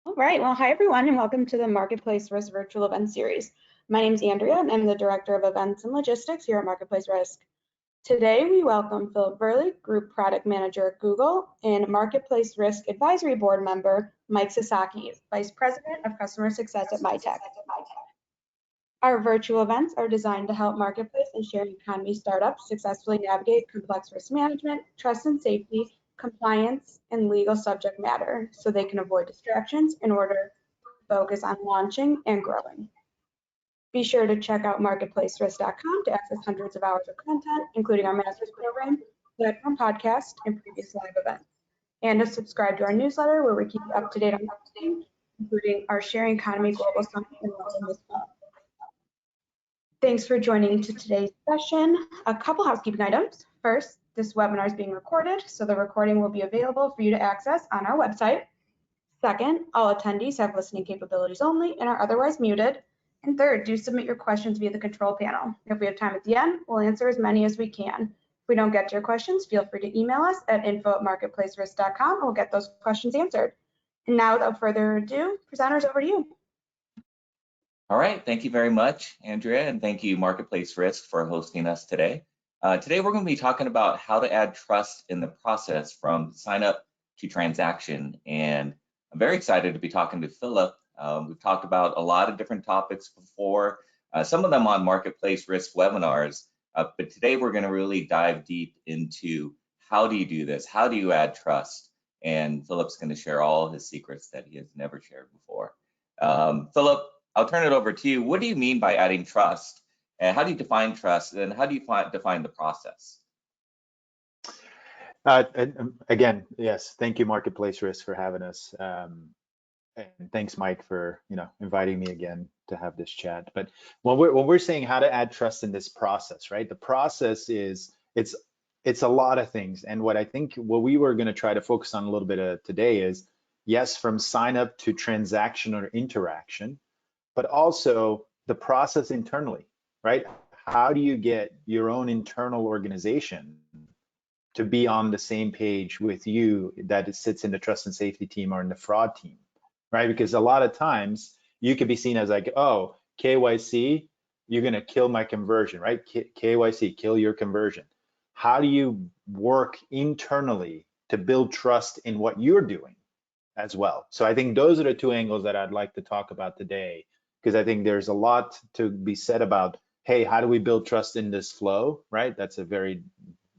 All right, well, hi everyone, and welcome to the Marketplace Risk Virtual Event Series. My name is Andrea, and I'm the Director of Events and Logistics here at Marketplace Risk. Today, we welcome Filip Verley, Group Product Manager at Google, and Marketplace Risk Advisory Board member, Mike Sasaki, Vice President of Customer Success at Mitek. Our virtual events are designed to help marketplace and sharing economy startups successfully navigate complex risk management, trust and safety, compliance, and legal subject matter so they can avoid distractions in order to focus on launching and growing. Be sure to check out marketplacerisk.com to access hundreds of hours of content, including our master's program, platform podcast, and previous live events. And to subscribe to our newsletter where we keep you up to date on everything, including our Sharing Economy Global Summit in London this fall. Thanks for joining to today's session. A couple housekeeping items. First, this webinar is being recorded, so the recording will be available for you to access on our website. Second, all attendees have listening capabilities only and are otherwise muted. And third, do submit your questions via the control panel. If we have time at the end, we'll answer as many as we can. If we don't get to your questions, feel free to email us at info@marketplacerisk.com and we'll get those questions answered. And now, without further ado, presenters, over to you. All right, thank you very much, Andrea, and thank you, Marketplace Risk, for hosting us today. Today, we're going to be talking about how to add trust in the process from sign up to transaction. And I'm very excited to be talking to Filip. We've talked about a lot of different topics before, some of them on Marketplace Risk webinars, but today we're going to really dive deep into how do you do this? How do you add trust? And Filip's going to share all his secrets that he has never shared before. Filip, I'll turn it over to you. What do you mean by adding trust? And how do you define trust? And how do you define the process? Again, yes, thank you, Marketplace Risk, for having us. And thanks, Mike, for inviting me again to have this chat. But when we're saying how to add trust in this process, right? The process is it's a lot of things. And what we were going to try to focus on a little bit today is, yes, from sign up to transaction or interaction, but also the process internally, right? How do you get your own internal organization to be on the same page with you that it sits in the trust and safety team or in the fraud team, right? Because a lot of times you could be seen as like, oh, KYC, you're gonna kill my conversion, right? KYC, kill your conversion. How do you work internally to build trust in what you're doing as well? So I think those are the two angles that I'd like to talk about today, because I think there's a lot to be said about, hey, how do we build trust in this flow, right? That's a very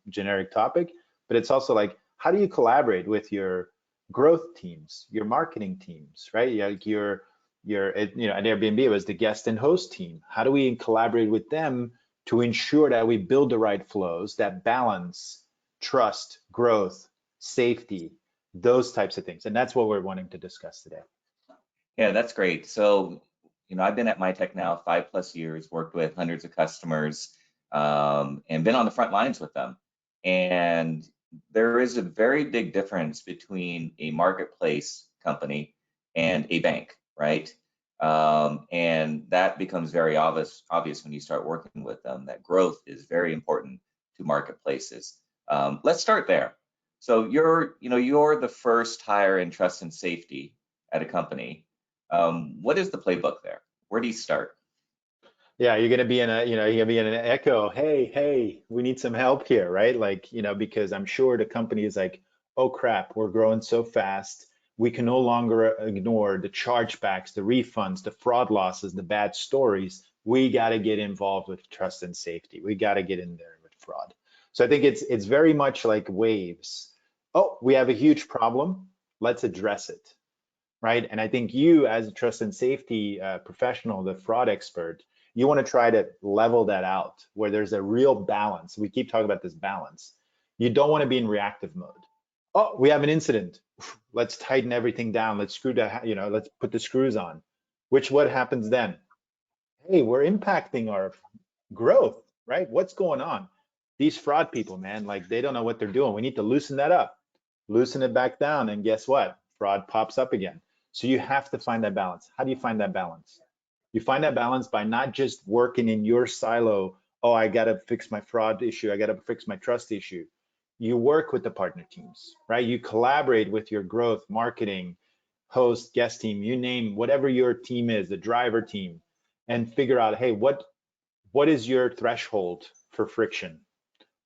generic topic, but it's also like, how do you collaborate with your growth teams, your marketing teams, right? Like at Airbnb, it was the guest and host team. How do we collaborate with them to ensure that we build the right flows that balance trust, growth, safety, those types of things? And that's what we're wanting to discuss today. Yeah, that's great. So, I've been at Mitek now 5+ years, worked with hundreds of customers, and been on the front lines with them. And there is a very big difference between a marketplace company and a bank, right? And that becomes very obvious when you start working with them, that growth is very important to marketplaces. Let's start there. So you're the first hire in trust and safety at a company. What is the playbook there? Where do you start? Yeah, you're gonna be in an echo. Hey, we need some help here, right? Like, because I'm sure the company is like, oh crap, we're growing so fast. We can no longer ignore the chargebacks, the refunds, the fraud losses, the bad stories. We got to get involved with trust and safety. We got to get in there with fraud. So I think it's very much like waves. Oh, we have a huge problem. Let's address it, right? And I think you, as a trust and safety professional, the fraud expert, you want to try to level that out where there's a real balance. We keep talking about this balance. You don't want to be in reactive mode. Oh, we have an incident. Let's tighten everything down. Let's let's put the screws on. What happens then? Hey, we're impacting our growth, right? What's going on? These fraud people, man, like they don't know what they're doing. We need to loosen that up, loosen it back down, and guess what? Fraud pops up again. So you have to find that balance. How do you find that balance? You find that balance by not just working in your silo. Oh, I got to fix my fraud issue. I got to fix my trust issue. You work with the partner teams, right? You collaborate with your growth, marketing, host, guest team, you name whatever your team is, the driver team, and figure out, hey, what is your threshold for friction?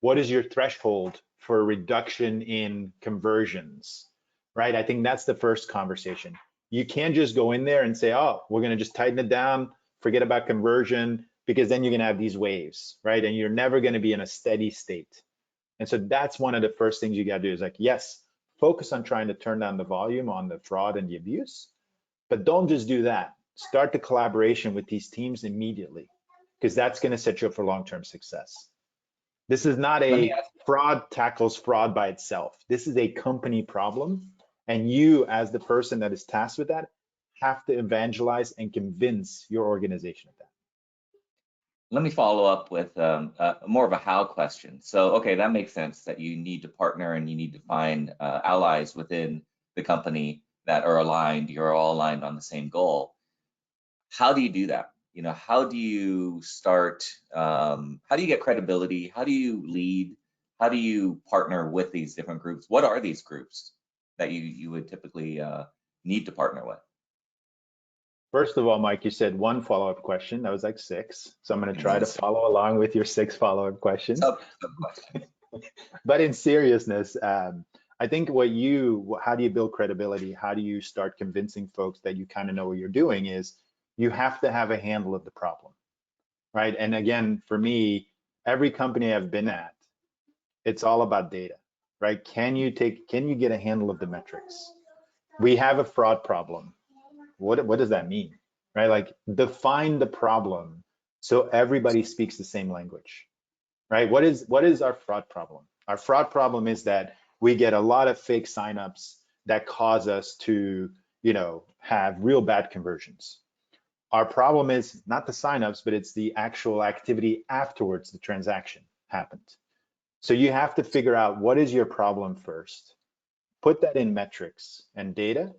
What is your threshold for reduction in conversions, right? I think that's the first conversation. You can't just go in there and say, oh, we're going to just tighten it down, forget about conversion, because then you're going to have these waves, right? And you're never going to be in a steady state. And so that's one of the first things you got to do is like, yes, focus on trying to turn down the volume on the fraud and the abuse, but don't just do that. Start the collaboration with these teams immediately, because that's going to set you up for long-term success. This is not a fraud tackles fraud by itself. This is a company problem. And you, as the person that is tasked with that, have to evangelize and convince your organization of that. Let me follow up with more of a how question. So, okay, that makes sense that you need to partner and you need to find allies within the company that are aligned. You're all aligned on the same goal. How do you do that? You know, how do you start? How do you get credibility? How do you lead? How do you partner with these different groups? What are these groups that you would typically need to partner with? First of all, Mike, you said one follow-up question. That was like 6. So I'm going to try to follow along with your 6 follow-up questions. Sub questions. But in seriousness, I think how do you build credibility? How do you start convincing folks that you kind of know what you're doing is you have to have a handle of the problem, right? And again, for me, every company I've been at, it's all about data, right? Can you get a handle of the metrics? We have a fraud problem. What does that mean, right? Like define the problem so everybody speaks the same language, right? What is our fraud problem? Our fraud problem is that we get a lot of fake signups that cause us to, have real bad conversions. Our problem is not the signups, but it's the actual activity afterwards the transaction happened. So you have to figure out what is your problem first, put that in metrics and data,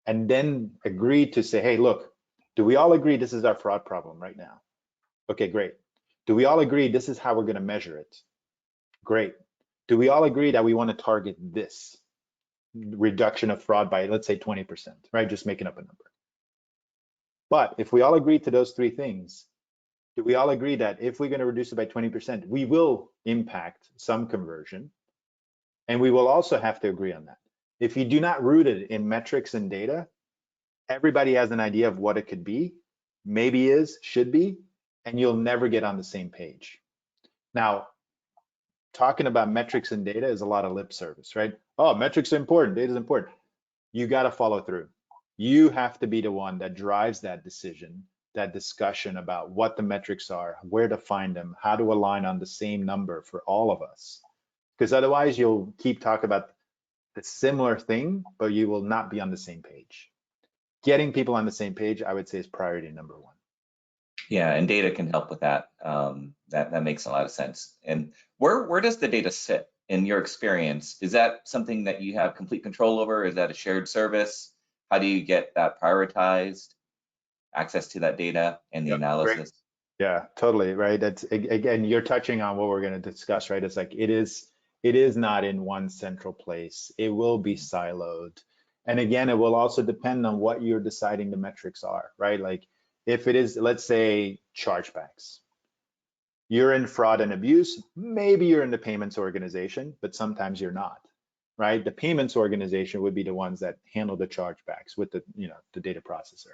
and then agree to say, hey, look, do we all agree this is our fraud problem right now? Okay, great. Do we all agree this is how we're going to measure it? Great. Do we all agree that we want to target this reduction of fraud by, let's say, 20%, right? Just making up a number. But if we all agree to those 3 things, do we all agree that if we're going to reduce it by 20%, we will impact some conversion? And we will also have to agree on that. If you do not root it in metrics and data, everybody has an idea of what it could be, maybe is, should be, and you'll never get on the same page. Now, talking about metrics and data is a lot of lip service, right? Oh, metrics are important, data is important. You got to follow through. You have to be the one that drives that decision, that discussion about what the metrics are, where to find them, how to align on the same number for all of us. Because otherwise you'll keep talking about the similar thing, but you will not be on the same page. Getting people on the same page, I would say, is priority number 1. Yeah, and data can help with that. That makes a lot of sense. And where does the data sit in your experience? Is that something that you have complete control over? Is that a shared service? How do you get that prioritized, access to that data and the analysis? Great. Yeah, totally, right? That's, again, you're touching on what we're going to discuss, right? It's like it is not in one central place. It will be siloed. And again, it will also depend on what you're deciding the metrics are, right? Like if it is, let's say, chargebacks, you're in fraud and abuse, maybe you're in the payments organization, but sometimes you're not, right? The payments organization would be the ones that handle the chargebacks with the, the data processor.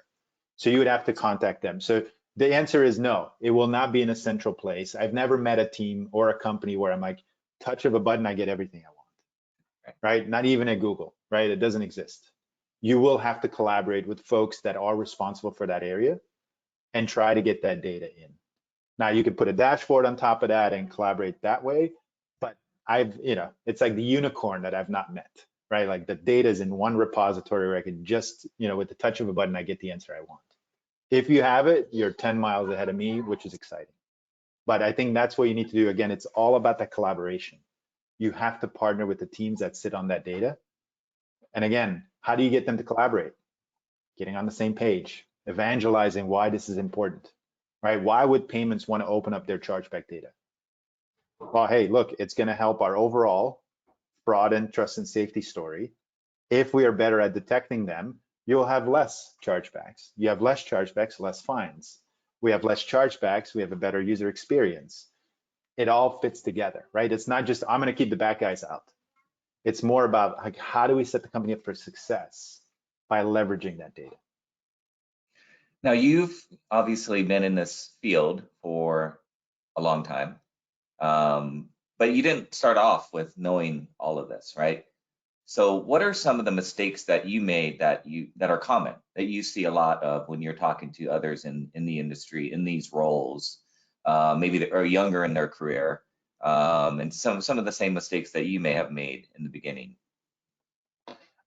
So you would have to contact them. So the answer is no, it will not be in a central place. I've never met a team or a company where I'm like, touch of a button, I get everything I want, right? Not even at Google, right? It doesn't exist. You will have to collaborate with folks that are responsible for that area and try to get that data in. Now you can put a dashboard on top of that and collaborate that way, but it's like the unicorn that I've not met, right? Like the data is in one repository where I can just, with the touch of a button, I get the answer I want. If you have it, you're 10 miles ahead of me, which is exciting. But I think that's what you need to do. Again, it's all about that collaboration. You have to partner with the teams that sit on that data. And again, how do you get them to collaborate? Getting on the same page, evangelizing why this is important, right? Why would payments want to open up their chargeback data? Well, hey, look, it's going to help our overall fraud and trust and safety story. If we are better at detecting them, you'll have less chargebacks. You have less chargebacks, less fines. We have less chargebacks, we have a better user experience. It all fits together, right? It's not just, I'm gonna keep the bad guys out. It's more about like, how do we set the company up for success by leveraging that data? Now, you've obviously been in this field for a long time, but you didn't start off with knowing all of this, right? So what are some of the mistakes that you made that are common, that you see a lot of when you're talking to others in the industry, in these roles, maybe that are younger in their career, and some of the same mistakes that you may have made in the beginning?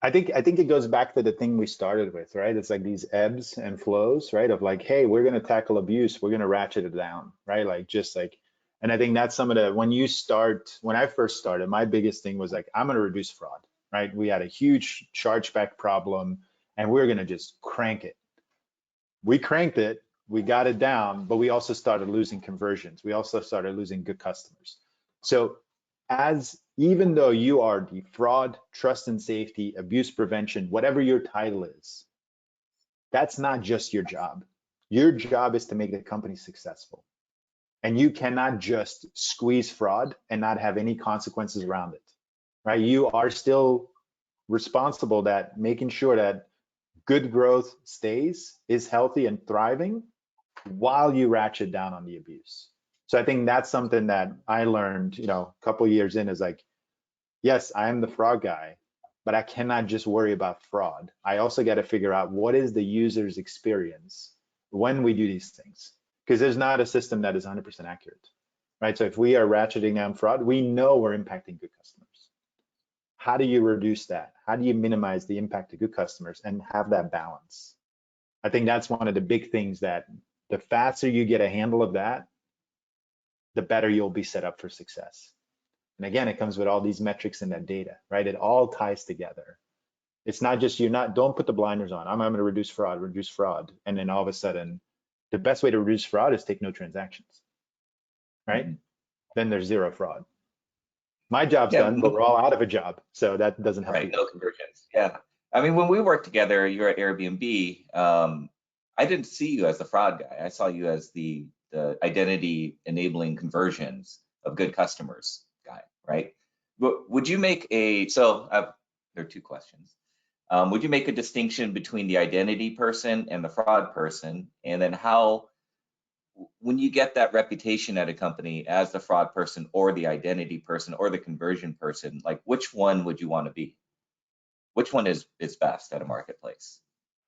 I think it goes back to the thing we started with, right? It's like these ebbs and flows, right? Of like, hey, we're gonna tackle abuse, we're gonna ratchet it down, right? Like just like, and I think that's some of the, when I first started, my biggest thing was like, I'm gonna reduce fraud, right? We had a huge chargeback problem and we're gonna just crank it. We cranked it, we got it down, but we also started losing conversions. We also started losing good customers. So even though you are the fraud, trust and safety, abuse prevention, whatever your title is, that's not just your job. Your job is to make the company successful. And you cannot just squeeze fraud and not have any consequences around it, right? You are still responsible that making sure that good growth is healthy and thriving while you ratchet down on the abuse. So I think that's something that I learned, a couple years in, is like, yes, I am the fraud guy, but I cannot just worry about fraud. I also got to figure out what is the user's experience when we do these things, because there's not a system that is 100% accurate, right? So if we are ratcheting down fraud, we know we're impacting good customers. How do you reduce that? How do you minimize the impact to good customers and have that balance? I think that's one of the big things, that the faster you get a handle of that, the better you'll be set up for success. And again, it comes with all these metrics and that data, right? It all ties together. It's not just, don't put the blinders on. I'm going to reduce fraud. And then all of a sudden, the best way to reduce fraud is take no transactions, right? Mm-hmm. Then there's zero fraud. My job's done, but we're all out of a job. So that doesn't help. Right, no conversions. Yeah. I mean, when we worked together, you're at Airbnb, I didn't see you as the fraud guy. I saw you as the identity enabling conversions of good customers guy, right? Would you make there are two questions. Would you make a distinction between the identity person and the fraud person? And then when you get that reputation at a company as the fraud person or the identity person or the conversion person, like which one would you want to be? Which one is best at a marketplace?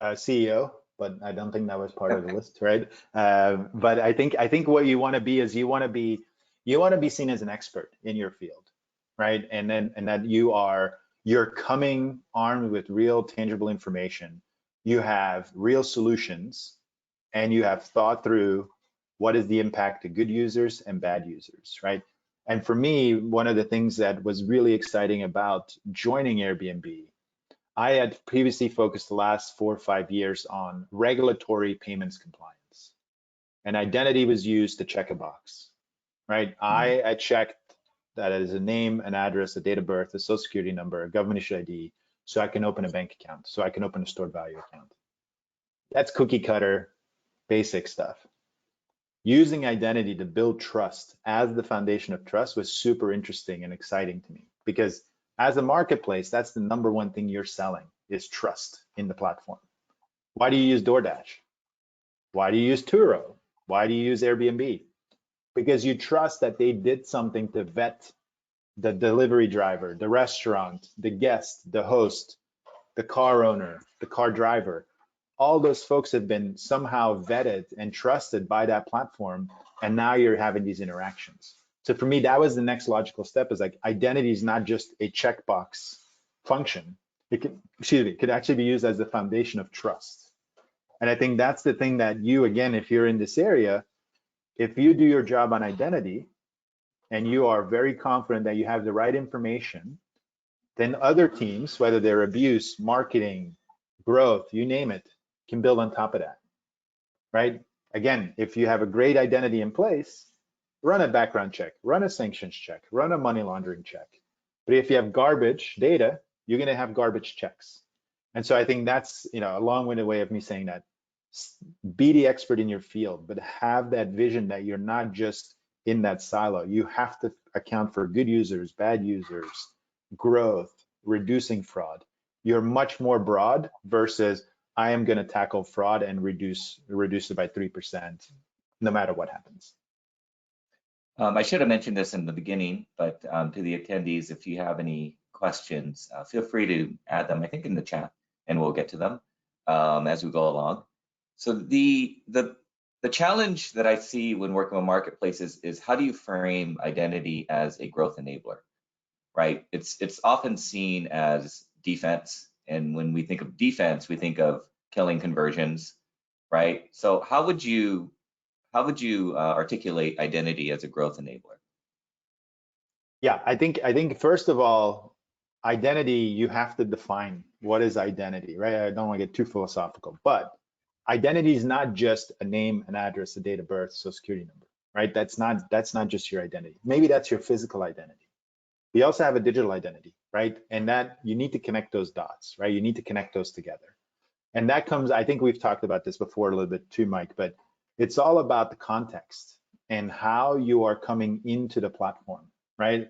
CEO, but I don't think that was part of the list, right? But I think what you want to be is you want to be seen as an expert in your field, right? And that you're coming armed with real tangible information. You have real solutions, and you have thought through what is the impact to good users and bad users, right? And for me, one of the things that was really exciting about joining Airbnb, I had previously focused the last 4 or 5 years on regulatory payments compliance. And identity was used to check a box, right? I checked that as a name, an address, a date of birth, a social security number, a government issued ID, so I can open a bank account, so I can open a stored value account. That's cookie cutter, basic stuff. Using identity to build trust as the foundation of trust was super interesting and exciting to me, because as a marketplace, that's the number one thing you're selling, is trust in the platform. Why do you use DoorDash? Why do you use Turo? Why do you use Airbnb? Because you trust that they did something to vet the delivery driver, the restaurant, the guest, the host, the car owner, the car driver. All those folks have been somehow vetted and trusted by that platform, and now you're having these interactions. So for me, that was the next logical step, is like, identity is not just a checkbox function. It could actually be used as the foundation of trust. And I think that's the thing that you, again, if you're in this area, if you do your job on identity and you are very confident that you have the right information, then other teams, whether they're abuse, marketing, growth, you name it, can build on top of that, right? Again, if you have a great identity in place, run a background check, run a sanctions check, run a money laundering check. But if you have garbage data, you're going to have garbage checks. And so I think that's, a long-winded way of me saying that. Be the expert in your field, but have that vision that you're not just in that silo. You have to account for good users, bad users, growth, reducing fraud. You're much more broad versus I am going to tackle fraud and reduce it by 3%, no matter what happens. I should have mentioned this in the beginning, but to the attendees, if you have any questions, feel free to add them, I think, in the chat, and we'll get to them as we go along. So the challenge that I see when working with marketplaces is how do you frame identity as a growth enabler, right? It's often seen as defense, and when we think of defense, we think of killing conversions, right? So how would you articulate identity as a growth enabler? Yeah, I think first of all, identity, you have to define what is identity, right? I don't want to get too philosophical, but identity is not just a name, an address, a date of birth, social security number, right? That's not just your identity. Maybe that's your physical identity. We also have a digital identity, right? And that you need to connect those dots, right? You need to connect those together. And that comes, I think we've talked about this before a little bit too, Mike, but it's all about the context and how you are coming into the platform, right?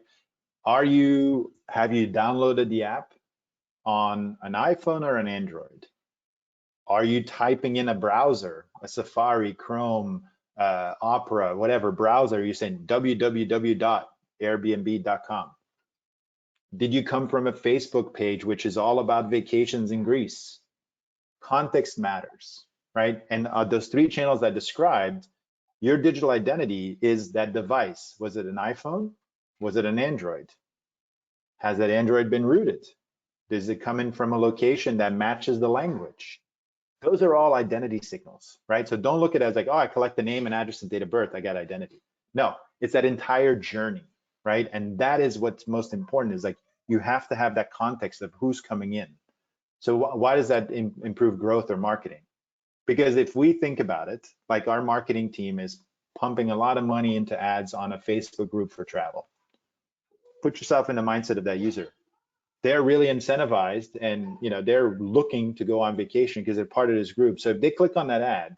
Have you downloaded the app on an iPhone or an Android? Are you typing in a browser, a Safari, Chrome, Opera, whatever browser? You're saying www.airbnb.com. Did you come from a Facebook page, which is all about vacations in Greece? Context matters, right? And those three channels I described, your digital identity is that device. Was it an iPhone? Was it an Android? Has that Android been rooted? Does it come in from a location that matches the language? Those are all identity signals, right? So don't look at it as like, oh, I collect the name and address and date of birth, I got identity. No, it's that entire journey, right? And that is what's most important, is like you have to have that context of who's coming in. So why does that improve growth or marketing? Because if we think about it, like our marketing team is pumping a lot of money into ads on a Facebook group for travel. Put yourself in the mindset of that user. They're really incentivized, and they're looking to go on vacation because they're part of this group. So if they click on that ad,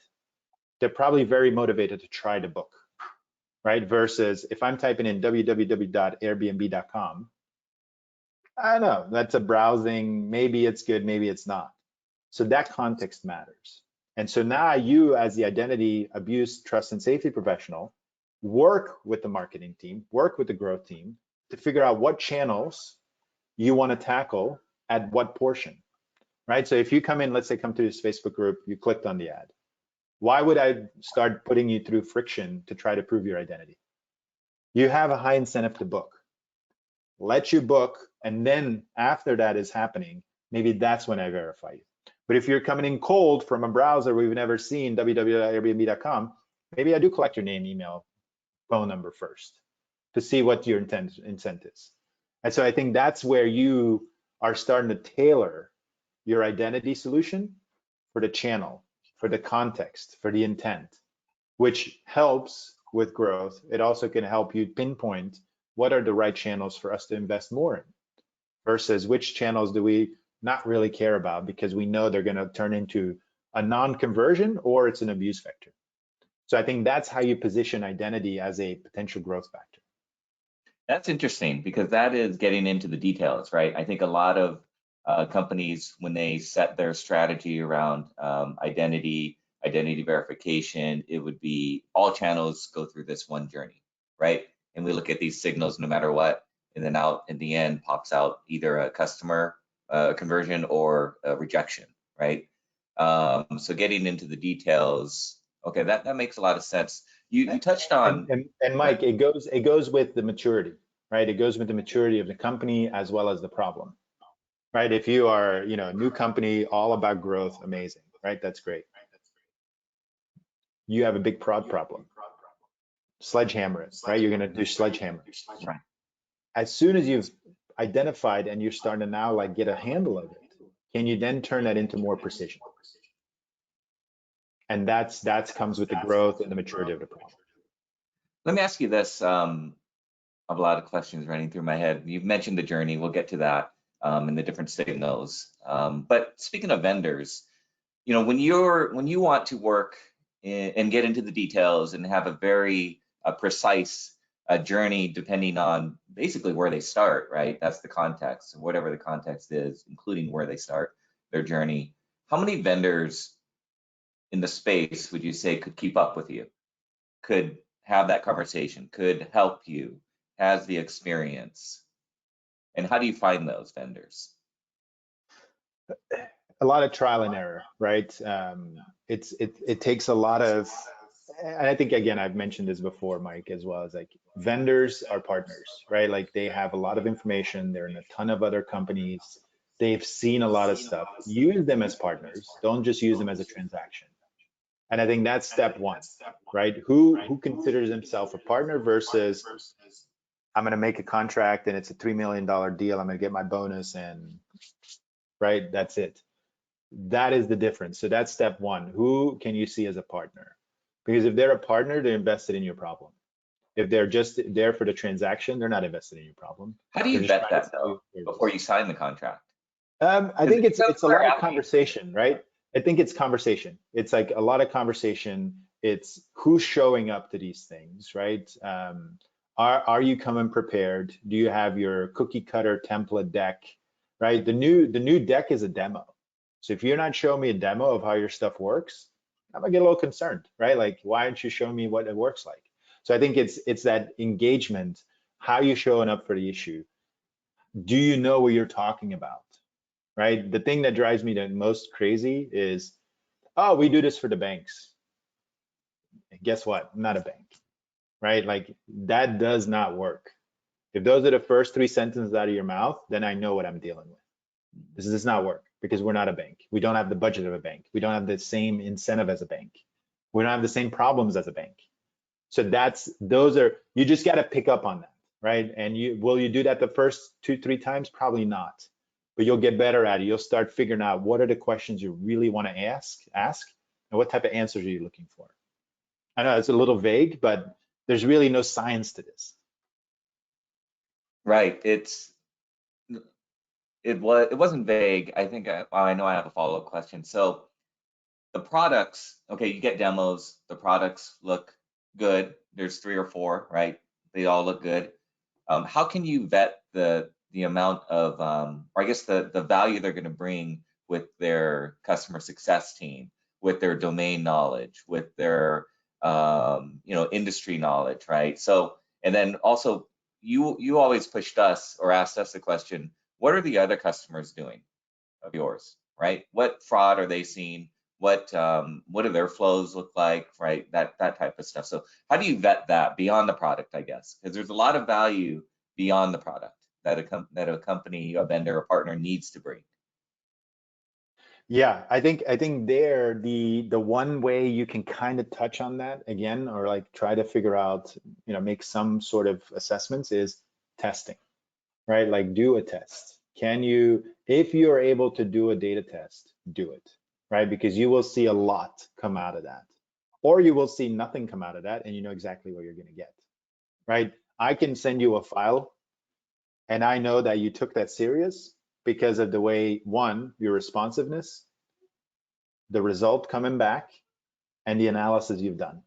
they're probably very motivated to try to book, right? Versus if I'm typing in www.airbnb.com, I don't know, that's a browsing, maybe it's good, maybe it's not. So that context matters. And so now you, as the identity abuse, trust, and safety professional, work with the marketing team, work with the growth team to figure out what channels you want to tackle at what portion, right? So if you come in, let's say come to this Facebook group, you clicked on the ad. Why would I start putting you through friction to try to prove your identity? You have a high incentive to book. Let you book, and then after that is happening, maybe that's when I verify you. But if you're coming in cold from a browser we've never seen, www.airbnb.com, maybe I do collect your name, email, phone number first to see what your intent is. And so I think that's where you are starting to tailor your identity solution for the channel, for the context, for the intent, which helps with growth. It also can help you pinpoint what are the right channels for us to invest more in versus which channels do we not really care about because we know they're going to turn into a non-conversion or it's an abuse vector. So I think that's how you position identity as a potential growth factor. That's interesting because that is getting into the details, right? I think a lot of companies, when they set their strategy around identity verification, it would be all channels go through this one journey, right? And we look at these signals no matter what, and then out in the end pops out either a customer conversion or a rejection, right? So getting into the details, okay, that makes a lot of sense. You touched on and Mike, it goes with the maturity, right? It goes with the maturity of the company as well as the problem, right? If you are, a new company, all about growth, amazing, right? That's great. You have a big fraud problem. Sledgehammer it, right? You're going to do sledgehammer. Right. As soon as you've identified and you're starting to now like get a handle of it, can you then turn that into more precision? And that comes with the growth and the maturity of the problem. Let me ask you this. I have a lot of questions running through my head. You've mentioned the journey. We'll get to that. and the different signals. But speaking of vendors, you know, when you want to work and get into the details and have a very precise journey depending on basically where they start, right? That's the context, whatever the context is, including where they start their journey. How many vendors in the space would you say could keep up with you, could have that conversation, could help you, has the experience? And how do you find those vendors? A lot of trial and error, right? It takes a lot of, and I think again I've mentioned this before, Mike, as well, as like vendors are partners, right? Like they have a lot of information, they're in a ton of other companies, they've seen a lot of stuff. Use them as partners, don't just use them as a transaction. And I think that's step one, right? Who considers himself a partner versus I'm going to make a contract and it's a $3 million deal, I'm going to get my bonus and right, that's it. That is the difference. So that's step one. Who can you see as a partner? Because if they're a partner, they're invested in your problem. If they're just there for the transaction, they're not invested in your problem. How do you vet that though before you sign the contract? I think it's a lot of conversation, right? I think it's conversation. It's like a lot of conversation. It's who's showing up to these things, right? Are you coming prepared? Do you have your cookie cutter template deck, right? The new deck is a demo. So if you're not showing me a demo of how your stuff works, I'm gonna get a little concerned, right? Like, why aren't you showing me what it works like? So I think it's that engagement. How you showing up for the issue? Do you know what you're talking about? Right? The thing that drives me the most crazy is, oh, we do this for the banks. Guess what? I'm not a bank, right? Like that does not work. If those are the first 3 sentences out of your mouth, then I know what I'm dealing with. This does not work because we're not a bank. We don't have the budget of a bank. We don't have the same incentive as a bank. We don't have the same problems as a bank. So you just got to pick up on that, right? And will you do that the first 2-3 times? Probably not. But you'll get better at it. You'll start figuring out what are the questions you really want to ask, and what type of answers are you looking for. I know it's a little vague, but there's really no science to this. Right. It wasn't vague. I think I know I have a follow-up question. So the products, okay, you get demos, the products look good. There's 3 or 4, right? They all look good. How can you vet the amount of, or I guess the value they're going to bring with their customer success team, with their domain knowledge, with their industry knowledge, right? So, and then also you always pushed us or asked us the question, what are the other customers doing of yours, right? What fraud are they seeing? What do their flows look like, right? That type of stuff. So how do you vet that beyond the product, I guess? Because there's a lot of value beyond the product that a company, a vendor, a partner needs to bring. Yeah, I think there the one way you can kind of touch on that again, or like try to figure out, make some sort of assessments, is testing, right? Like do a test. If you're able to do a data test, do it, right? Because you will see a lot come out of that, or you will see nothing come out of that, and you know exactly what you're going to get, right? I can send you a file, and I know that you took that serious because of the way, one, your responsiveness, the result coming back, and the analysis you've done,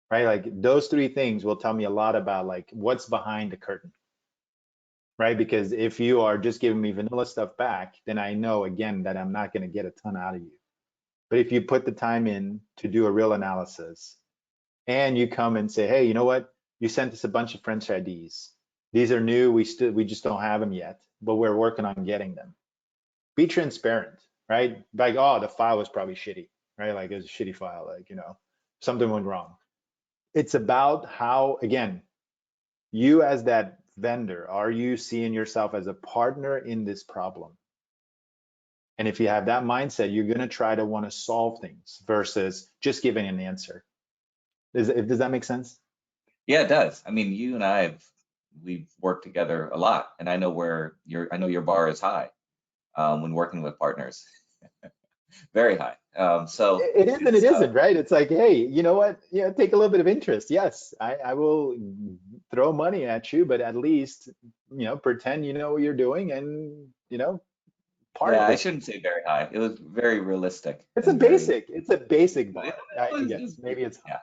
right? Like those 3 things will tell me a lot about like what's behind the curtain, right? Because if you are just giving me vanilla stuff back, then I know again that I'm not going to get a ton out of you. But if you put the time in to do a real analysis and you come and say, hey, you know what? You sent us a bunch of French IDs. These are new. We just don't have them yet, but we're working on getting them. Be transparent, right? Like, oh, the file was probably shitty, right? Like it was a shitty file, like, something went wrong. It's about how, again, you as that vendor, are you seeing yourself as a partner in this problem? And if you have that mindset, you're going to try to want to solve things versus just giving an answer. Does that make sense? Yeah, it does. I mean, you and we've worked together a lot, and I know I know your bar is high when working with partners, very high. So It is and it isn't, right? It's like, hey, you know what? Yeah, take a little bit of interest. Yes, I will throw money at you, but at least, pretend you know what you're doing and, part yeah, of I it. shouldn't say very high. It was very realistic It's a and very, basic, it's a basic it bar. I was, guess maybe it's high. yeah.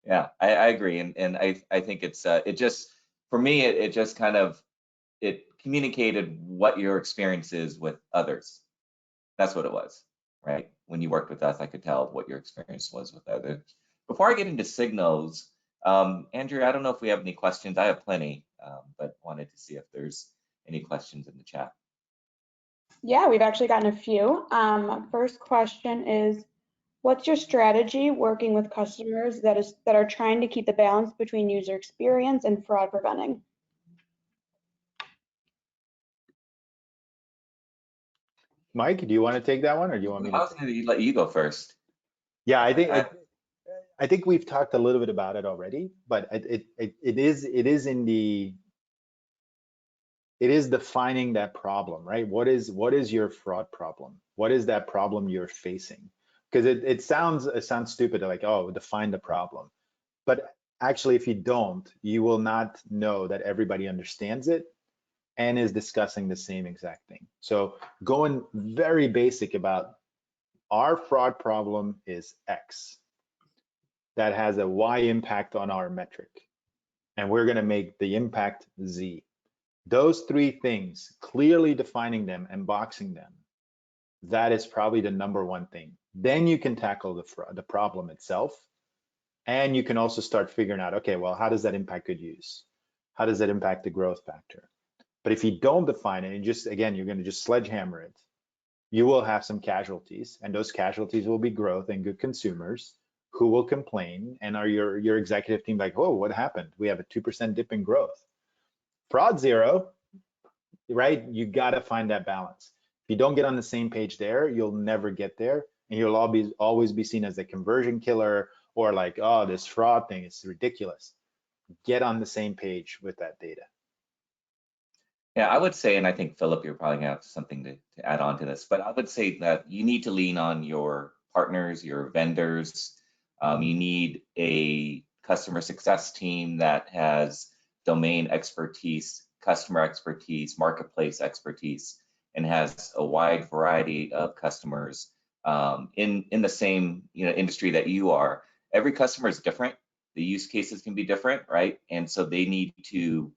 Yeah, I agree, and I think it's it just for me it just kind of it communicated what your experience is with others. That's what it was, right? When you worked with us, I could tell what your experience was with others. Before I get into signals, Andrew, I don't know if we have any questions. I have plenty, but wanted to see if there's any questions in the chat. Yeah, we've actually gotten a few. First question is, what's your strategy working with customers that are trying to keep the balance between user experience and fraud preventing? Mike, do you want to take that one, or do you want me I to? was going to let you go first. Yeah, I think we've talked a little bit about it already, but it is defining that problem, right? What is your fraud problem? What is that problem you're facing? Because it sounds stupid, like, oh, define the problem. But actually, if you don't, you will not know that everybody understands it and is discussing the same exact thing. So going very basic about our fraud problem is X. That has a Y impact on our metric. And we're going to make the impact Z. Those three things, clearly defining them and boxing them, that is probably the number one thing. Then you can tackle the problem itself. And you can also start figuring out, okay, well, how does that impact good use? How does that impact the growth factor? But if you don't define it, and you're going to just sledgehammer it, you will have some casualties, and those casualties will be growth and good consumers who will complain, and are your executive team like, oh, what happened? We have a 2% dip in growth. Fraud zero, right? You got to find that balance. If you don't get on the same page there, you'll never get there, and you'll always be seen as a conversion killer, or like, oh, this fraud thing is ridiculous. Get on the same page with that data. Yeah, I would say, and I think Philip, you're probably gonna have something to add on to this, but I would say that you need to lean on your partners, your vendors. You need a customer success team that has domain expertise, customer expertise, marketplace expertise, and has a wide variety of customers in the same industry that you are. Every customer is different. The use cases can be different, right? And so they need to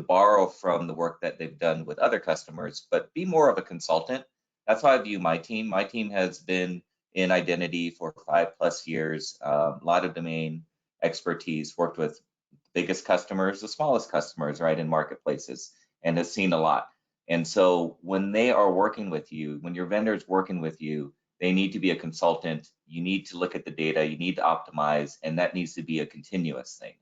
borrow from the work that they've done with other customers, but be more of a consultant. That's how I view my team. My team has been in identity for 5+ years, a lot of domain expertise, worked with the biggest customers, the smallest customers, right, in marketplaces, and has seen a lot. And so when they are working with you, when your vendor's working with you, they need to be a consultant. You need to look at the data, you need to optimize, and that needs to be a continuous thing.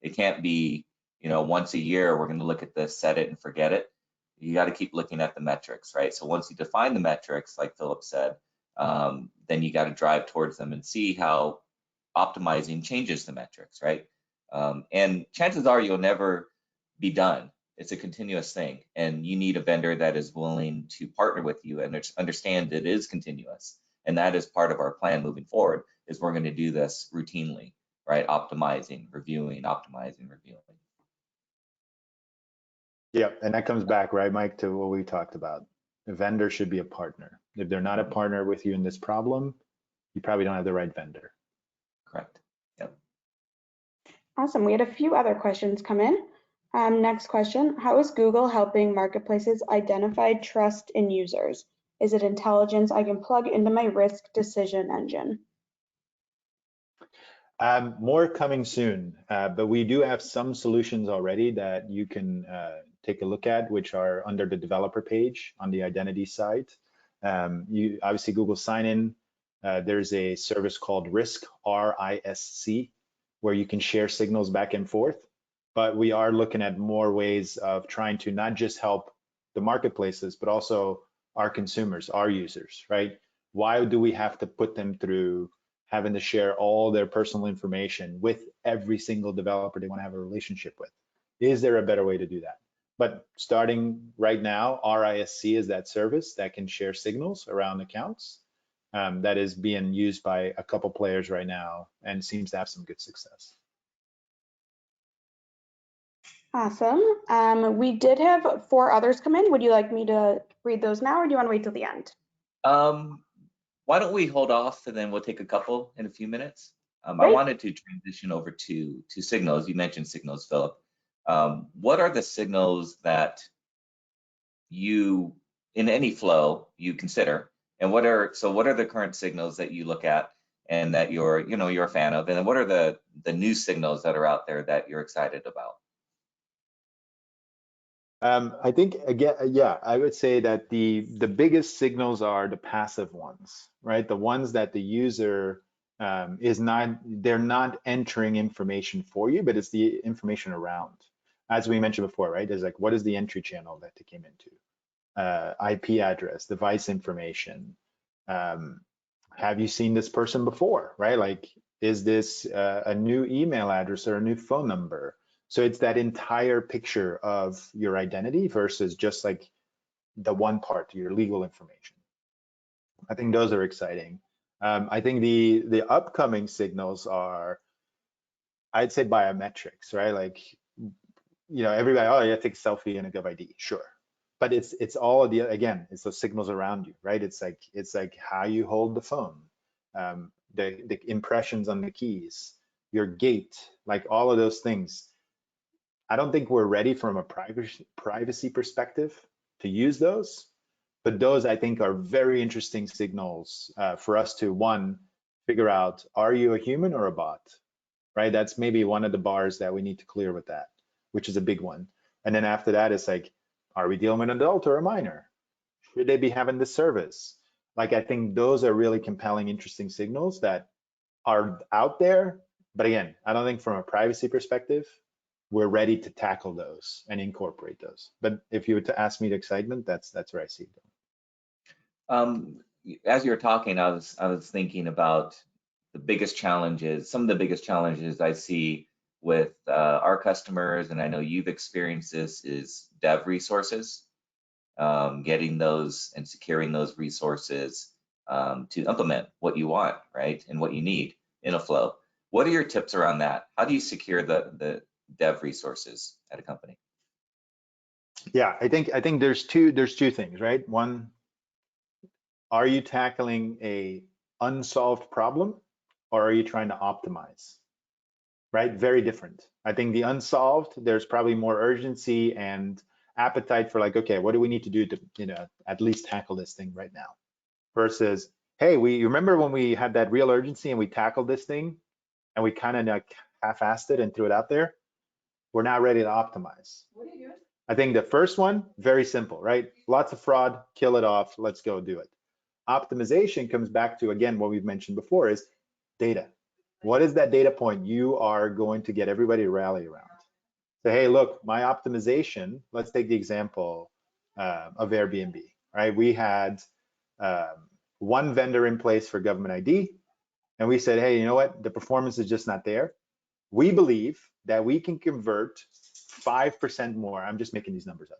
It can't be, once a year, we're going to look at this, set it and forget it. You got to keep looking at the metrics, right? So once you define the metrics, like Philip said, then you got to drive towards them and see how optimizing changes the metrics, right? And chances are you'll never be done. It's a continuous thing, and you need a vendor that is willing to partner with you and understand it is continuous. And that is part of our plan moving forward, is we're going to do this routinely, right? Optimizing, reviewing, optimizing, reviewing. Yeah, and that comes back, right, Mike, to what we talked about. A vendor should be a partner. If they're not a partner with you in this problem, you probably don't have the right vendor. Correct. Yep. Awesome. We had a few other questions come in. Next question, how is Google helping marketplaces identify trust in users? Is it intelligence I can plug into my risk decision engine? More coming soon, but we do have some solutions already that you can take a look at, which are under the developer page on the identity side. You obviously Google sign-in. There's a service called Risk, R-I-S-C, where you can share signals back and forth. But we are looking at more ways of trying to not just help the marketplaces, but also our consumers, our users, right? Why do we have to put them through having to share all their personal information with every single developer they want to have a relationship with? Is there a better way to do that? But starting right now, RISC is that service that can share signals around accounts. That is being used by a couple players right now and seems to have some good success. Awesome. We did have 4 others come in. Would you like me to read those now, or do you want to wait till the end? Why don't we hold off and then we'll take a couple in a few minutes. I Great. wanted to transition over to signals. You mentioned signals, Philip. What are the signals that you, in any flow, you consider, and what are the current signals that you look at and that you're a fan of, and then what are the new signals that are out there that you're excited about? I think again, yeah, I would say that the biggest signals are the passive ones, right? The ones that the user they're not entering information for you, but it's the information around. As we mentioned before, right? There's like, what is the entry channel that they came into? IP address, device information. Have you seen this person before, right? Like, is this a new email address or a new phone number? So it's that entire picture of your identity versus just like the one part, your legal information. I think those are exciting. I think the upcoming signals are, I'd say, biometrics, right? Like, everybody, oh, yeah, take a selfie and a GovID, sure. But it's all the, again, it's those signals around you, right? It's like how you hold the phone, the impressions on the keys, your gait, like all of those things. I don't think we're ready from a privacy perspective to use those, but those I think are very interesting signals for us to, one, figure out, are you a human or a bot, right? That's maybe one of the bars that we need to clear with that, which is a big one. And then after that, it's like, are we dealing with an adult or a minor? Should they be having this service? Like, I think those are really compelling, interesting signals that are out there. But again, I don't think from a privacy perspective, we're ready to tackle those and incorporate those. But if you were to ask me the excitement, that's where I see them. As you were talking, I was thinking about the biggest challenges, some of the biggest challenges I see with our customers, and I know you've experienced this, is dev resources, getting those and securing those resources to implement what you want, right, and what you need in a flow. What are your tips around that? How do you secure the dev resources at a company? Yeah, I think there's two things, right? One, are you tackling a unsolved problem, or are you trying to optimize? Right, very different. I think the unsolved, there's probably more urgency and appetite for like, okay, what do we need to do to at least tackle this thing right now? Versus, hey, you remember when we had that real urgency and we tackled this thing and we kind of like half-assed it and threw it out there? We're now ready to optimize. What are you doing? I think the first one, very simple, right? Lots of fraud, kill it off, let's go do it. Optimization comes back to, again, what we've mentioned before is data. What is that data point you are going to get everybody to rally around? So, hey, look, my optimization, let's take the example of Airbnb, right? We had one vendor in place for government ID, and we said, hey, you know what? The performance is just not there. We believe that we can convert 5% more. I'm just making these numbers up.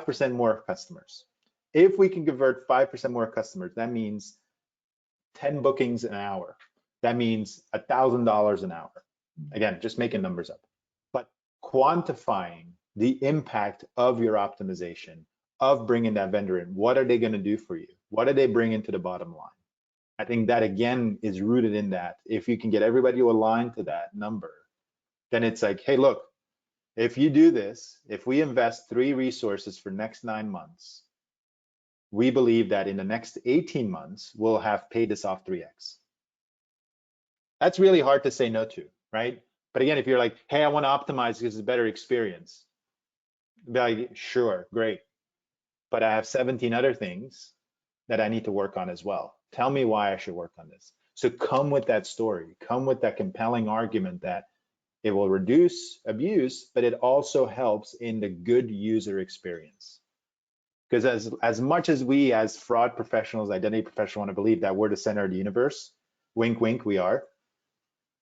5% more customers. If we can convert 5% more customers, that means 10 bookings an hour. That means $1,000 an hour. Again, just making numbers up. But quantifying the impact of your optimization, of bringing that vendor in, what are they going to do for you? What are they bringing to the bottom line? I think that, again, is rooted in that. If you can get everybody to align to that number, then it's like, hey, look, if you do this, if we invest 3 resources for next 9 months, we believe that in the next 18 months, we'll have paid this off 3x. That's really hard to say no to, right? But again, if you're like, hey, I want to optimize because it's a better experience, be like, sure, great. But I have 17 other things that I need to work on as well. Tell me why I should work on this. So come with that story, come with that compelling argument that it will reduce abuse, but it also helps in the good user experience. Because as much as we as fraud professionals, identity professionals want to believe that we're the center of the universe, wink, wink, we are.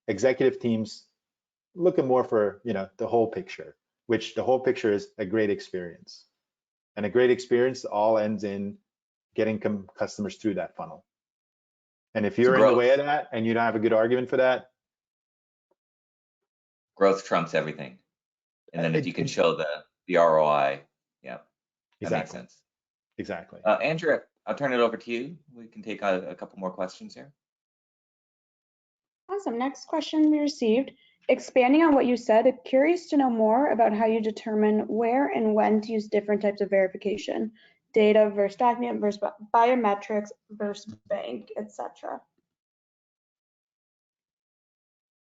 Executive teams looking more for the whole picture. which the whole picture is a great experience. And a great experience all ends in getting customers through that funnel. And if you're in the way of that and you don't have a good argument for that, growth trumps everything. And then if you can show the ROI, yeah, that makes sense. Exactly. Andrea, I'll turn it over to you. We can take a couple more questions here. Awesome. Next question we received. Expanding on what you said, curious to know more about how you determine where and when to use different types of verification, data versus document versus biometrics versus bank, etc.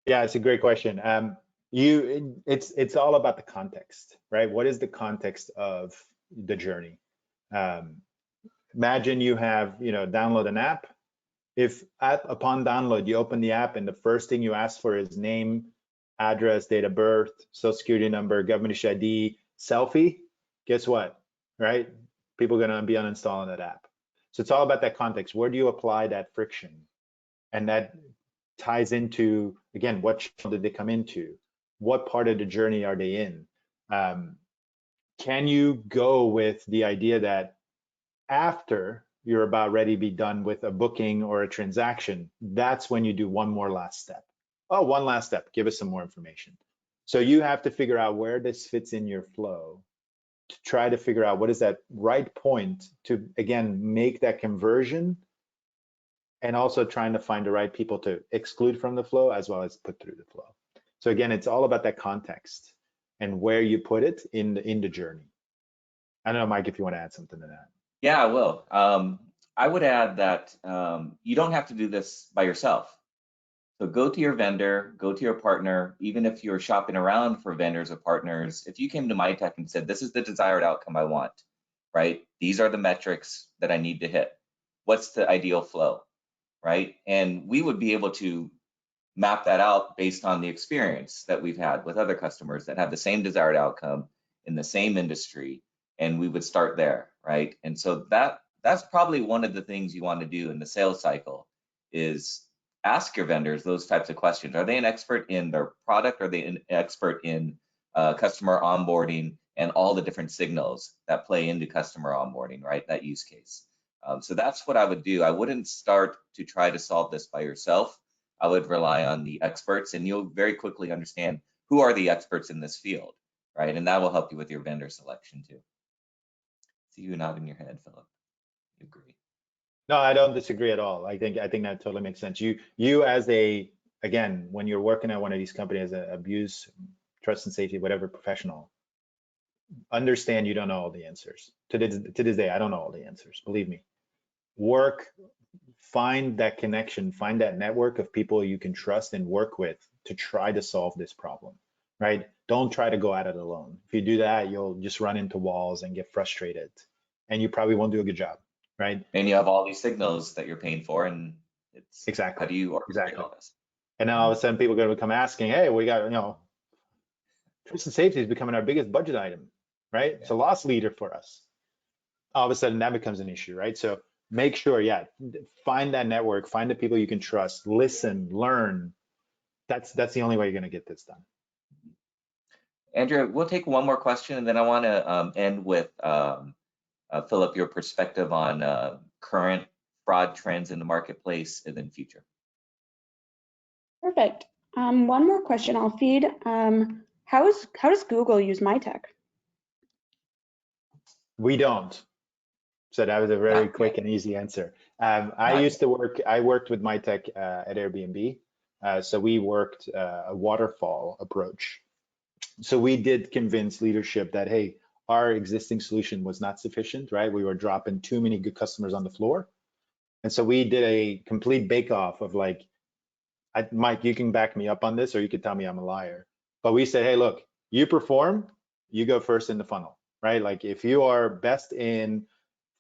Yeah, it's a great question. It's all about the context, right? What is the context of the journey? Imagine you have, download an app. If upon download, you open the app and the first thing you ask for is name, address, date of birth, social security number, government issued ID, selfie, guess what, right? People are gonna be uninstalling that app. So it's all about that context. Where do you apply that friction? And that ties into, again, what channel did they come into? What part of the journey are they in? Can you go with the idea that after you're about ready to be done with a booking or a transaction, that's when you do one more last step. Oh, one last step, give us some more information. So you have to figure out where this fits in your flow to try to figure out what is that right point to, again, make that conversion, and also trying to find the right people to exclude from the flow as well as put through the flow. So again, it's all about that context and where you put it in the journey. I don't know, Mike, if you want to add something to that. Yeah, I will. I would add that you don't have to do this by yourself. So go to your vendor, go to your partner, even if you're shopping around for vendors or partners. If you came to Mitek and said, this is the desired outcome I want, right? These are the metrics that I need to hit. What's the ideal flow, right? And we would be able to map that out based on the experience that we've had with other customers that have the same desired outcome in the same industry. And we would start there, right? And so that's probably one of the things you want to do in the sales cycle is ask your vendors those types of questions. Are they an expert in their product? Are they an expert in customer onboarding and all the different signals that play into customer onboarding, right? That use case. So that's what I would do. I wouldn't start to try to solve this by yourself. I would rely on the experts, and you'll very quickly understand who are the experts in this field, right? And that will help you with your vendor selection too. See you nodding your head, Philip. You agree? No, I don't disagree at all. I think that totally makes sense. You as again, when you're working at one of these companies, as an abuse, trust and safety, whatever professional, understand you don't know all the answers. To this day, I don't know all the answers. Believe me. Find that connection, find that network of people you can trust and work with to try to solve this problem, right? Don't try to go at it alone. If you do that, you'll just run into walls and get frustrated, and you probably won't do a good job, right? And you have all these signals that you're paying for, and it's exactly how do you orchestrate all this? And then all of a sudden, people are going to come asking, "Hey, we got trust and safety is becoming our biggest budget item, right? It's a loss leader for us." All of a sudden, that becomes an issue, right? So make sure, find that network, find the people you can trust, listen, learn. That's the only way you're going to get this done. Andrea, we'll take one more question, and then I want to end with Philip, your perspective on current fraud trends in the marketplace and then future. Perfect. One more question I'll feed. How does Google use Mitek? We don't. So that was a very quick and easy answer. I worked with Mitek at Airbnb. So we worked a waterfall approach. So we did convince leadership that, hey, our existing solution was not sufficient, right? We were dropping too many good customers on the floor. And so we did a complete bake-off of like, Mike, you can back me up on this, or you could tell me I'm a liar. But we said, hey, look, you perform, you go first in the funnel, right? Like if you are best in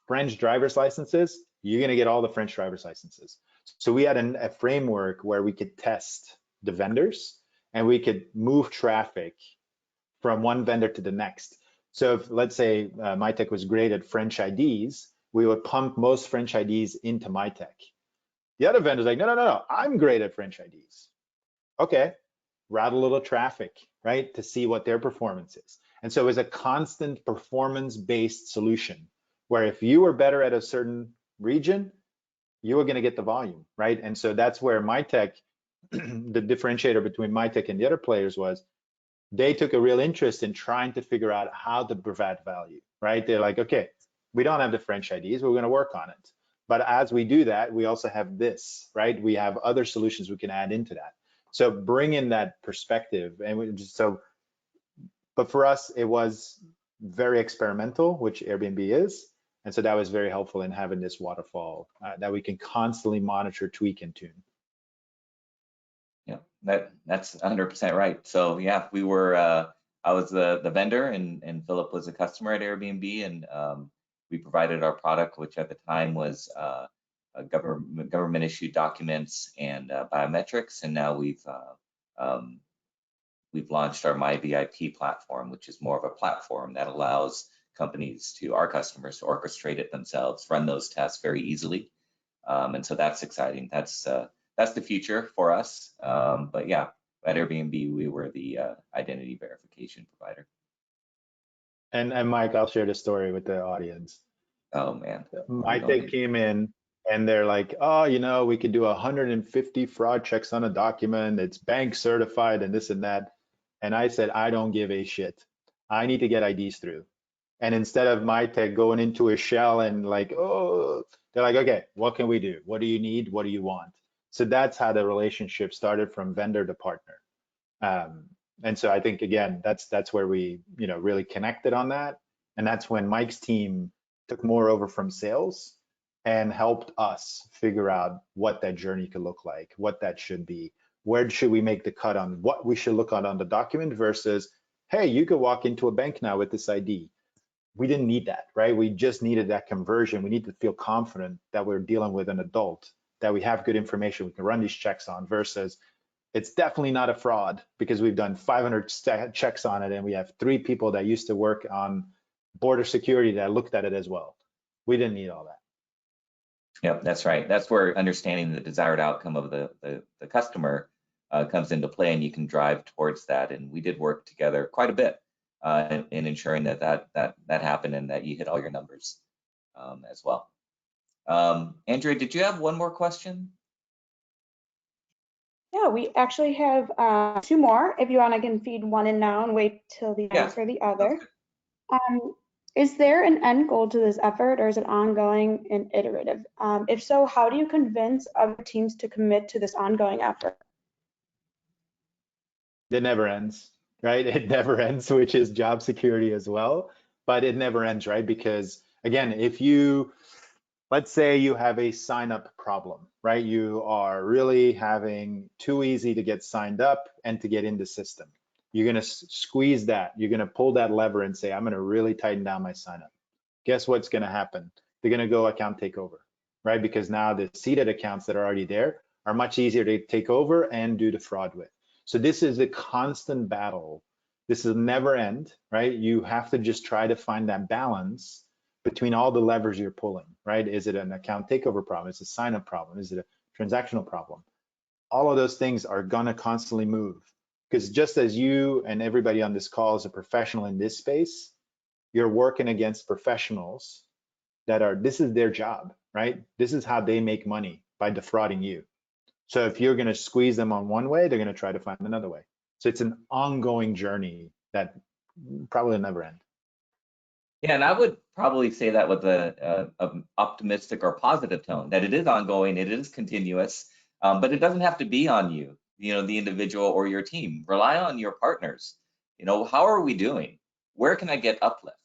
French driver's licenses, you're gonna get all the French driver's licenses. So we had a framework where we could test the vendors and we could move traffic from one vendor to the next. So if, let's say Mitek was great at French IDs, we would pump most French IDs into Mitek. The other vendor's like, no, I'm great at French IDs. Okay, route a little traffic, right, to see what their performance is. And so it was a constant performance-based solution where if you were better at a certain region, you were going to get the volume, right? And so that's where Mitek, the differentiator between Mitek and the other players was, they took a real interest in trying to figure out how to provide value, right? They're like, okay, we don't have the French IDs, we're going to work on it. But as we do that, we also have this, right? We have other solutions we can add into that. So bring in that perspective. And but for us, it was very experimental, which Airbnb is. And so that was very helpful in having this waterfall that we can constantly monitor, tweak, and tune. Yeah, that's 100% right. So yeah, we were, I was the vendor and Philip was a customer at Airbnb, and we provided our product, which at the time was government issued documents and biometrics. And now we've launched our MyVIP platform, which is more of a platform that allows companies our customers to orchestrate it themselves, run those tests very easily. And so that's exciting. That's the future for us. But yeah, at Airbnb, we were the identity verification provider. And Mike, I'll share the story with the audience. Oh man. Mitek came in and they're like, oh, we could do 150 fraud checks on a document. It's bank certified and this and that. And I said, I don't give a shit. I need to get IDs through. And instead of Mitek going into a shell and like, oh, they're like, okay, what can we do? What do you need? What do you want? So that's how the relationship started, from vendor to partner. And so I think, again, that's where we really connected on that. And that's when Mike's team took more over from sales and helped us figure out what that journey could look like, what that should be, where should we make the cut on what we should look on the document versus, hey, you could walk into a bank now with this ID. We didn't need that, right? We just needed that conversion. We need to feel confident that we're dealing with an adult, that we have good information we can run these checks on, versus it's definitely not a fraud because we've done 500 checks on it and we have 3 people that used to work on border security that looked at it as well. We didn't need all that. Yep, that's right. That's where understanding the desired outcome of the customer comes into play, and you can drive towards that. And we did work together quite a bit in ensuring that happened and that you hit all your numbers as well. Andrea, did you have one more question? Yeah, we actually have 2 more. If you want, I can feed one in now and wait till the end for the other. Is there an end goal to this effort, or is it ongoing and iterative? If so, how do you convince other teams to commit to this ongoing effort? It never ends, right? It never ends, which is job security as well, but it never ends, right? Because again, let's say you have a sign up problem, right? You are really having too easy to get signed up and to get in the system. You're going to squeeze that. You're going to pull that lever and say, I'm going to really tighten down my sign up. Guess what's going to happen? They're going to go account takeover, right? Because now the seeded accounts that are already there are much easier to take over and do the fraud with. So this is a constant battle. This will never end, right? You have to just try to find that balance between all the levers you're pulling, right? Is it an account takeover problem? Is it a sign up problem? Is it a transactional problem? All of those things are gonna constantly move, because just as you and everybody on this call is a professional in this space, you're working against professionals this is their job, right? This is how they make money, by defrauding you. So if you're gonna squeeze them on one way, they're gonna try to find another way. So it's an ongoing journey that probably will never end. Yeah, and I would probably say that with an optimistic or positive tone, that it is ongoing, it is continuous, but it doesn't have to be on you, the individual or your team. Rely on your partners. How are we doing? Where can I get uplift?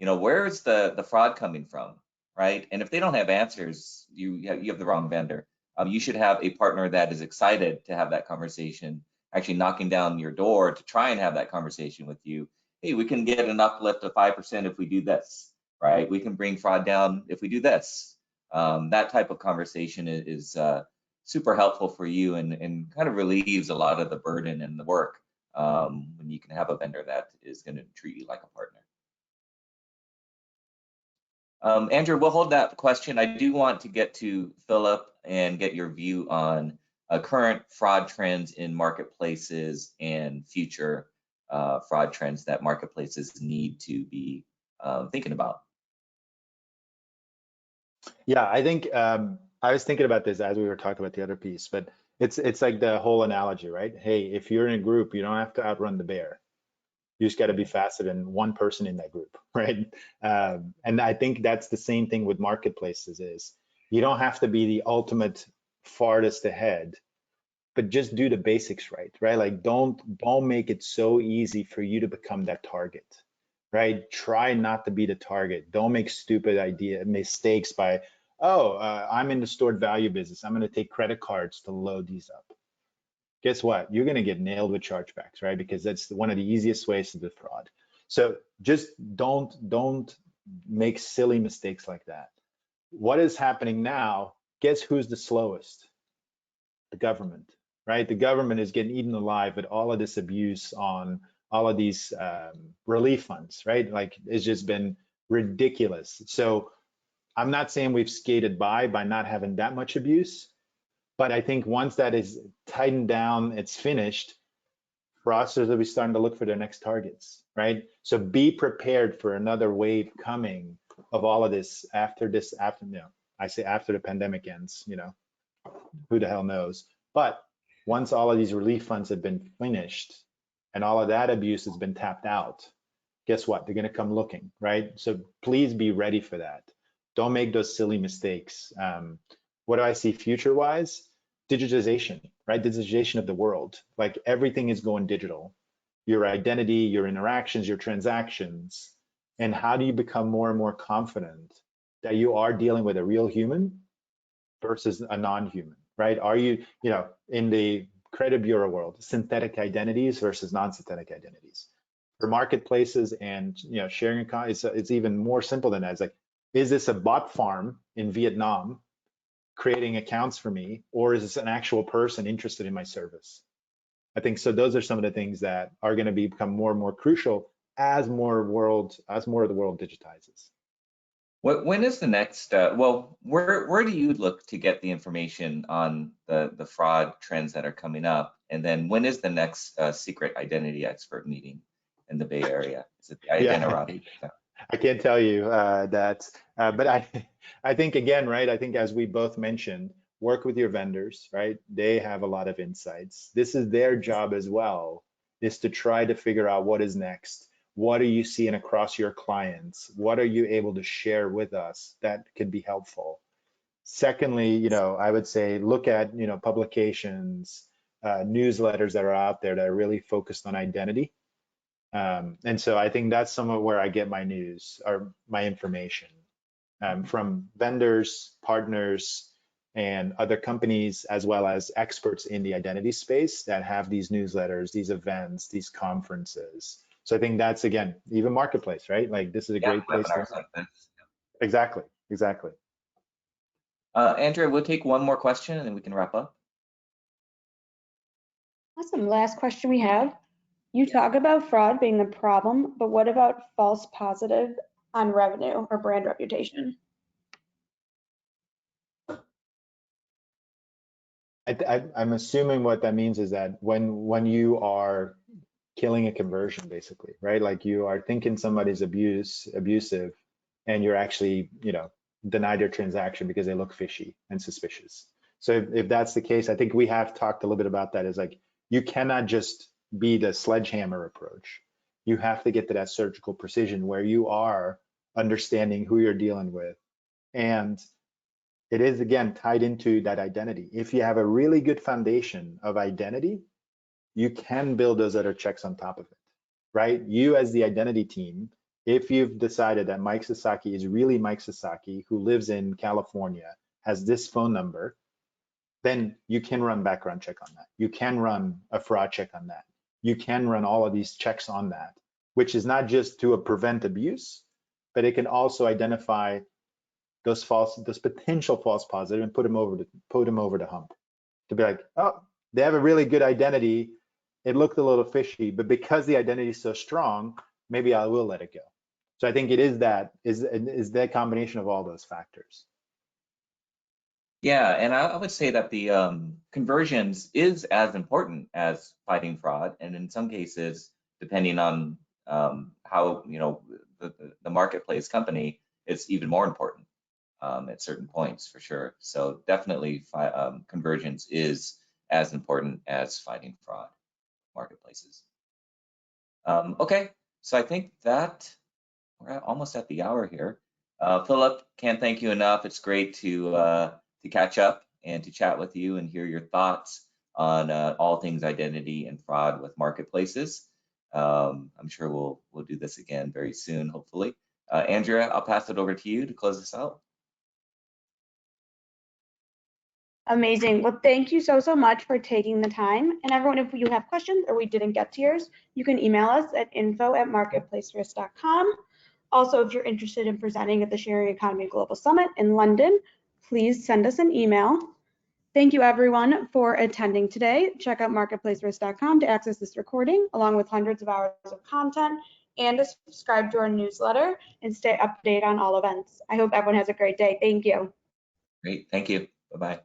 Where is the fraud coming from, right? And if they don't have answers, you have the wrong vendor. You should have a partner that is excited to have that conversation, actually knocking down your door to try and have that conversation with you. Hey, we can get an uplift of 5% if we do this, right? We can bring fraud down if we do this. That type of conversation is super helpful for you and kind of relieves a lot of the burden and the work when you can have a vendor that is going to treat you like a partner. Andrew, we'll hold that question. I do want to get to Philip and get your view on current fraud trends in marketplaces and future fraud trends that marketplaces need to be thinking about? Yeah, I think I was thinking about this as we were talking about the other piece, but it's like the whole analogy, right? Hey, if you're in a group, you don't have to outrun the bear. You just got to be faster than one person in that group, right? And I think that's the same thing with marketplaces is you don't have to be the ultimate farthest ahead, but just do the basics right, right? Like don't make it so easy for you to become that target, right? Try not to be the target. Don't make stupid mistakes by, oh, I'm in the stored value business. I'm going to take credit cards to load these up. Guess what? You're going to get nailed with chargebacks, right? Because that's one of the easiest ways to defraud. So just don't make silly mistakes like that. What is happening now? Guess who's the slowest? The government, right? The government is getting eaten alive with all of this abuse on all of these relief funds, right? Like it's just been ridiculous. So I'm not saying we've skated by not having that much abuse, but I think once that is tightened down, it's finished, fraudsters will be starting to look for their next targets, right? So be prepared for another wave coming of all of this after I say after the pandemic ends, who the hell knows? But once all of these relief funds have been finished and all of that abuse has been tapped out, guess what? They're going to come looking, right? So please be ready for that. Don't make those silly mistakes. What do I see future-wise? Digitization, right? Digitization of the world. Like everything is going digital. Your identity, your interactions, your transactions. And how do you become more and more confident that you are dealing with a real human versus a non-human, right? Are you, in the credit bureau world, synthetic identities versus non-synthetic identities? For marketplaces and sharing accounts, it's even more simple than that. It's like, is this a bot farm in Vietnam creating accounts for me, or is this an actual person interested in my service? I think so. Those are some of the things that are going to become more and more crucial as more of the world digitizes. When is the next? Where do you look to get the information on the fraud trends that are coming up? And then when is the next secret identity expert meeting in the Bay Area? Is it the Identirati? Yeah. I can't tell you that, but I think again, right? I think as we both mentioned, work with your vendors, right? They have a lot of insights. This is their job as well, is to try to figure out what is next. What are you seeing across your clients? What are you able to share with us that could be helpful? Secondly, I would say look at, publications, newsletters that are out there that are really focused on identity. And so I think that's somewhat where I get my news or my information from vendors, partners, and other companies, as well as experts in the identity space that have these newsletters, these events, these conferences. So I think that's, again, even marketplace, right? Like this is a great place to like this. Exactly. Andrea, we'll take one more question and then we can wrap up. Awesome. Last question we have. You talk about fraud being a problem, but what about false positive on revenue or brand reputation? I'm assuming what that means is that when you are killing a conversion, basically, right? Like you are thinking somebody's abusive, and you're actually, denied their transaction because they look fishy and suspicious. So if that's the case, I think we have talked a little bit about that. Is like you cannot just be the sledgehammer approach. You have to get to that surgical precision where you are understanding who you're dealing with, and it is again tied into that identity. If you have a really good foundation of identity, you can build those other checks on top of it, right? You as the identity team, if you've decided that Mike Sasaki is really Mike Sasaki who lives in California, has this phone number, then you can run background check on that. You can run a fraud check on that. You can run all of these checks on that, which is not just to prevent abuse, but it can also identify those potential false positive and put them over the hump to be like, oh, they have a really good identity. It looked a little fishy, but because the identity is so strong, maybe I will let it go. So I think it is that combination of all those factors. Yeah, and I would say that the conversions is as important as fighting fraud, and in some cases, depending on how, the marketplace company, it's even more important at certain points for sure. So definitely convergence is as important as fighting fraud marketplaces. Okay, so I think that we're almost at the hour here. Philip, can't thank you enough. It's great to catch up and to chat with you and hear your thoughts on all things identity and fraud with marketplaces. I'm sure we'll do this again very soon, hopefully. Andrea, I'll pass it over to you to close this out. Amazing. Well, thank you so much for taking the time. And everyone, if you have questions or we didn't get to yours, you can email us at info@marketplacerisk.com. Also, if you're interested in presenting at the Sharing Economy Global Summit in London, please send us an email. Thank you everyone for attending today. Check out marketplacerisk.com to access this recording, along with hundreds of hours of content, and to subscribe to our newsletter and stay up to date on all events. I hope everyone has a great day. Thank you. Great, thank you. Bye-bye.